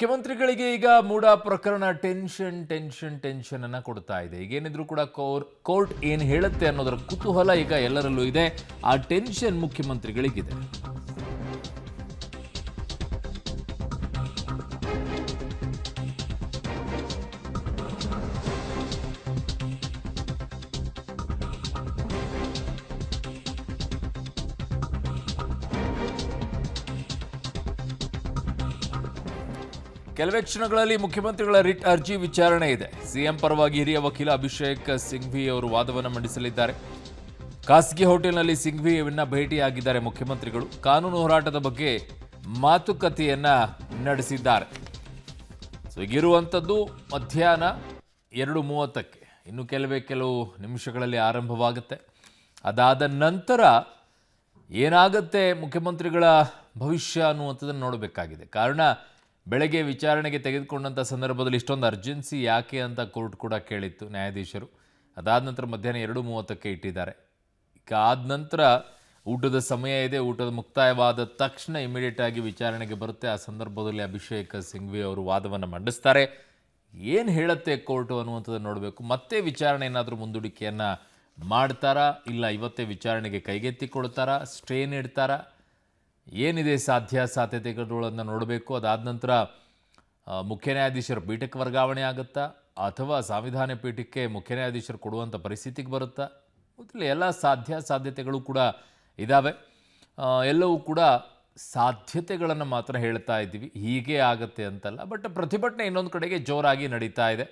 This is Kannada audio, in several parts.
ಮುಖ್ಯಮಂತ್ರಿಗಳಿಗೆ ಈಗ ಮೂಡ ಪ್ರಕರಣ ಟೆನ್ಷನ್ ಅನ್ನ ಕೊಡ್ತಾ ಇದೆ. ಈಗೇನಿದ್ರು ಕೂಡ ಕೋರ್ಟ್ ಏನು ಹೇಳುತ್ತೆ ಅನ್ನೋದರ ಕುತೂಹಲ ಈಗ ಎಲ್ಲರಲ್ಲೂ ಇದೆ. ಆ ಟೆನ್ಷನ್ ಮುಖ್ಯಮಂತ್ರಿಗಳಿಗಿದೆ. ಕೆಲವೇ ಕ್ಷಣಗಳಲ್ಲಿ ಮುಖ್ಯಮಂತ್ರಿಗಳ ರಿಟ್ ಅರ್ಜಿ ವಿಚಾರಣೆ ಇದೆ. ಸಿಎಂ ಪರವಾಗಿ ಹಿರಿಯ ವಕೀಲ ಅಭಿಷೇಕ್ ಸಿಂಘ್ವಿ ಅವರು ವಾದವನ್ನು ಮಂಡಿಸಲಿದ್ದಾರೆ. ಖಾಸಗಿ ಹೋಟೆಲ್ನಲ್ಲಿ ಸಿಂಘ್ವಿಯನ್ನ ಭೇಟಿಯಾಗಿದ್ದಾರೆ ಮುಖ್ಯಮಂತ್ರಿಗಳು. ಕಾನೂನು ಹೋರಾಟದ ಬಗ್ಗೆ ಮಾತುಕತೆಯನ್ನ ನಡೆಸಿದ್ದಾರೆ. ಸೊ ಈಗಿರುವಂಥದ್ದು ಮಧ್ಯಾಹ್ನ 2:30. ಇನ್ನು ಕೆಲವು ನಿಮಿಷಗಳಲ್ಲಿ ಆರಂಭವಾಗುತ್ತೆ. ಅದಾದ ನಂತರ ಏನಾಗುತ್ತೆ ಮುಖ್ಯಮಂತ್ರಿಗಳ ಭವಿಷ್ಯ ಅನ್ನುವಂಥದ್ದನ್ನು ನೋಡಬೇಕಾಗಿದೆ. ಕಾರಣ ಬೆಳಗ್ಗೆ ವಿಚಾರಣೆಗೆ ತೆಗೆದುಕೊಂಡಂಥ ಸಂದರ್ಭದಲ್ಲಿ ಇಷ್ಟೊಂದು ಅರ್ಜೆನ್ಸಿ ಯಾಕೆ ಅಂತ ಕೋರ್ಟ್ ಕೂಡ ಕೇಳಿತ್ತು ನ್ಯಾಯಾಧೀಶರು. ಅದಾದ ನಂತರ ಮಧ್ಯಾಹ್ನ 2:30 ಇಟ್ಟಿದ್ದಾರೆ. ಈಗ ಆದ ನಂತರ ಊಟದ ಸಮಯ ಇದೆ. ಊಟದ ಮುಕ್ತಾಯವಾದ ತಕ್ಷಣ ಇಮಿಡಿಯೇಟ್ ಆಗಿ ವಿಚಾರಣೆಗೆ ಬರುತ್ತೆ. ಆ ಸಂದರ್ಭದಲ್ಲಿ ಅಭಿಷೇಕ್ ಸಿಂಘ್ವಿ ಅವರು ವಾದವನ್ನು ಮಂಡಿಸ್ತಾರೆ. ಏನು ಹೇಳುತ್ತೆ ಕೋರ್ಟು ಅನ್ನುವಂಥದ್ದನ್ನು ನೋಡಬೇಕು. ಮತ್ತೆ ವಿಚಾರಣೆ ಏನಾದರೂ ಮುಂದೂಡಿಕೆಯನ್ನು ಮಾಡ್ತಾರಾ, ಇಲ್ಲ ಇವತ್ತೇ ವಿಚಾರಣೆಗೆ ಕೈಗೆತ್ತಿಕೊಡ್ತಾರಾ, ಸ್ಟೇ ನೀಡ್ತಾರಾ, ಏನಿದೆ ಸಾಧ್ಯತೆಗಳನ್ನು ನೋಡಬೇಕು. ಅದಾದ ನಂತರ ಮುಖ್ಯ ನ್ಯಾಯಾಧೀಶರ ಪೀಠಕ್ಕೆ ವರ್ಗಾವಣೆ ಆಗುತ್ತಾ ಅಥವಾ ಸಂವಿಧಾನ ಪೀಠಕ್ಕೆ ಮುಖ್ಯ ನ್ಯಾಯಾಧೀಶರು ಕೊಡುವಂಥ ಪರಿಸ್ಥಿತಿಗೆ ಬರುತ್ತಾ, ಮೊದಲು ಎಲ್ಲ ಸಾಧ್ಯತೆಗಳು ಕೂಡ ಇದ್ದಾವೆ. ಎಲ್ಲವೂ ಕೂಡ ಸಾಧ್ಯತೆಗಳನ್ನು ಮಾತ್ರ ಹೇಳ್ತಾ ಇದ್ದೀವಿ, ಹೀಗೆ ಆಗುತ್ತೆ ಅಂತಲ್ಲ. ಬಟ್ ಪ್ರತಿಭಟನೆ ಇನ್ನೊಂದು ಕಡೆಗೆ ಜೋರಾಗಿ ನಡೀತಾ ಇದೆ.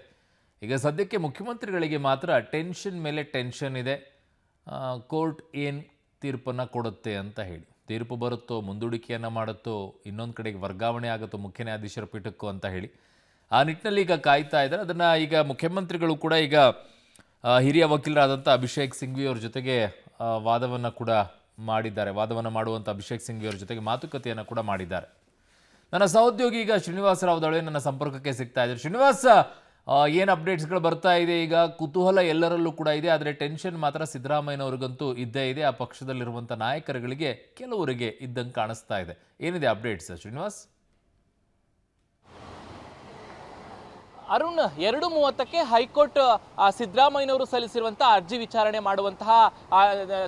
ಈಗ ಸದ್ಯಕ್ಕೆ ಮುಖ್ಯಮಂತ್ರಿಗಳಿಗೆ ಮಾತ್ರ ಟೆನ್ಷನ್ ಮೇಲೆ ಟೆನ್ಷನ್ ಇದೆ. ಕೋರ್ಟ್ ಏನು ತೀರ್ಪನ್ನು ಕೊಡುತ್ತೆ ಅಂತ ಹೇಳಿ. ತೀರ್ಪು ಬರುತ್ತೋ, ಮುಂದೂಡಿಕೆಯನ್ನು ಮಾಡುತ್ತೋ, ಇನ್ನೊಂದು ಕಡೆಗೆ ವರ್ಗಾವಣೆ ಆಗುತ್ತೋ ಮುಖ್ಯ ನ್ಯಾಯಾಧೀಶರ ಪೀಠಕ್ಕೂ ಅಂತ ಹೇಳಿ ಆ ನಿಟ್ಟಿನಲ್ಲಿ ಈಗ ಕಾಯ್ತಾ ಇದ್ದಾರೆ. ಅದನ್ನು ಈಗ ಮುಖ್ಯಮಂತ್ರಿಗಳು ಕೂಡ ಈಗ ಹಿರಿಯ ವಕೀಲರಾದಂಥ ಅಭಿಷೇಕ್ ಸಿಂಘ್ವಿ ಅವ್ರ ಜೊತೆಗೆ ವಾದವನ್ನು ಕೂಡ ಮಾಡಿದ್ದಾರೆ. ವಾದವನ್ನು ಮಾಡುವಂಥ ಅಭಿಷೇಕ್ ಸಿಂಘ್ವಿ ಅವ್ರ ಜೊತೆಗೆ ಮಾತುಕತೆಯನ್ನು ಕೂಡ ಮಾಡಿದ್ದಾರೆ. ನನ್ನ ಸಹೋದ್ಯೋಗಿ ಈಗ ಶ್ರೀನಿವಾಸ ರಾವ್ ದಳೆ ನನ್ನ ಸಂಪರ್ಕಕ್ಕೆ ಸಿಗ್ತಾ ಇದ್ದಾರೆ. ಶ್ರೀನಿವಾಸ, ಏನು ಅಪ್ಡೇಟ್ಸ್ಗಳು ಬರ್ತಾ ಇದೆ? ಈಗ ಕುತೂಹಲ ಎಲ್ಲರಲ್ಲೂ ಕೂಡ ಇದೆ, ಆದರೆ ಟೆನ್ಷನ್ ಮಾತ್ರ ಸಿದ್ದರಾಮಯ್ಯನವ್ರಿಗಂತೂ ಇದ್ದೇ ಇದೆ. ಆ ಪಕ್ಷದಲ್ಲಿರುವಂಥ ನಾಯಕರುಗಳಿಗೆ ಕೆಲವರಿಗೆ ಇದ್ದಂಗೆ ಕಾಣಿಸ್ತಾ ಇದೆ. ಏನಿದೆ ಅಪ್ಡೇಟ್ಸ್ ಶ್ರೀನಿವಾಸ್? ಅರುಣ್, 2:30 ಹೈಕೋರ್ಟ್ ಸಿದ್ದರಾಮಯ್ಯನವರು ಸಲ್ಲಿಸಿರುವಂತಹ ಅರ್ಜಿ ವಿಚಾರಣೆ ಮಾಡುವಂತಹ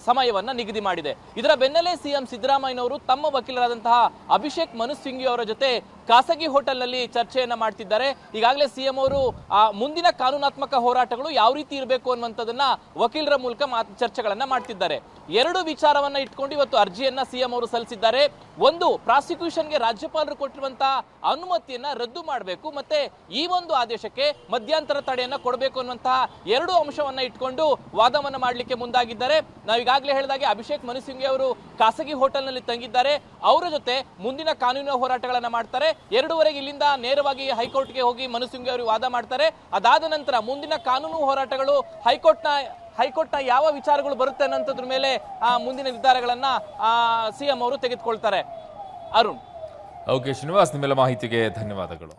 ಸಮಯವನ್ನ ನಿಗದಿ ಮಾಡಿದೆ. ಇದರ ಬೆನ್ನಲ್ಲೇ ಸಿಎಂ ಸಿದ್ದರಾಮಯ್ಯನವರು ತಮ್ಮ ವಕೀಲರಾದಂತಹ ಅಭಿಷೇಕ್ ಮನು ಸಿಂಘ್ವಿ ಅವರ ಜೊತೆ ಖಾಸಗಿ ಹೋಟೆಲ್ನಲ್ಲಿ ಚರ್ಚೆಯನ್ನ ಮಾಡ್ತಿದ್ದಾರೆ. ಈಗಾಗಲೇ ಸಿಎಂ ಅವರು ಮುಂದಿನ ಕಾನೂನಾತ್ಮಕ ಹೋರಾಟಗಳು ಯಾವ ರೀತಿ ಇರಬೇಕು ಅನ್ನುವಂಥದ್ದನ್ನ ವಕೀಲರ ಮೂಲಕ ಚರ್ಚೆಗಳನ್ನ ಮಾಡ್ತಿದ್ದಾರೆ. 2 ವಿಚಾರವನ್ನ ಇಟ್ಕೊಂಡು ಇವತ್ತು ಅರ್ಜಿಯನ್ನ ಸಿಎಂ ಅವರು ಸಲ್ಲಿಸಿದ್ದಾರೆ. ಒಂದು, ಪ್ರಾಸಿಕ್ಯೂಷನ್ಗೆ ರಾಜ್ಯಪಾಲರು ಕೊಟ್ಟಿರುವಂತಹ ಅನುಮತಿಯನ್ನ ರದ್ದು ಮಾಡಬೇಕು, ಮತ್ತೆ ಈ ಒಂದು ಆದೇಶಕ್ಕೆ ಮಧ್ಯಂತರ ತಡೆಯನ್ನ ಕೊಡಬೇಕು ಅನ್ನುವಂತಹ 2 ಅಂಶವನ್ನ ಇಟ್ಕೊಂಡು ವಾದವನ್ನ ಮಾಡಲಿಕ್ಕೆ ಮುಂದಾಗಿದ್ದಾರೆ. ನಾವು ಈಗಾಗಲೇ ಹೇಳಿದಾಗೆ ಅಭಿಷೇಕ್ ಮನು ಸಿಂಘ್ವಿ ಅವರು ಖಾಸಗಿ ಹೋಟೆಲ್ನಲ್ಲಿ ತಂಗಿದ್ದಾರೆ. ಅವರ ಜೊತೆ ಮುಂದಿನ ಕಾನೂನಿನ ಹೋರಾಟಗಳನ್ನ ಮಾಡ್ತಾರೆ. 2:15 ಇಲ್ಲಿಂದ ನೇರವಾಗಿ ಹೈಕೋರ್ಟ್ಗೆ ಹೋಗಿ ಮನು ಸಿಂಘ್ವಿ ಅವರು ವಾದ ಮಾಡ್ತಾರೆ. ಅದಾದ ನಂತರ ಮುಂದಿನ ಕಾನೂನು ಹೋರಾಟಗಳು ಹೈಕೋರ್ಟ್ನ ಯಾವ ವಿಚಾರಗಳು ಬರುತ್ತೆ ಅನ್ನೋದ್ರ ಮೇಲೆ ಮುಂದಿನ ನಿರ್ಧಾರಗಳನ್ನ ಸಿಎಂ ಅವರು ತೆಗೆದುಕೊಳ್ತಾರೆ. ಅರುಣ್. ಓಕೆ ಶ್ರೀನಿವಾಸ್, ನಿಮ್ಮೆಲ್ಲ ಮಾಹಿತಿಗೆ ಧನ್ಯವಾದಗಳು.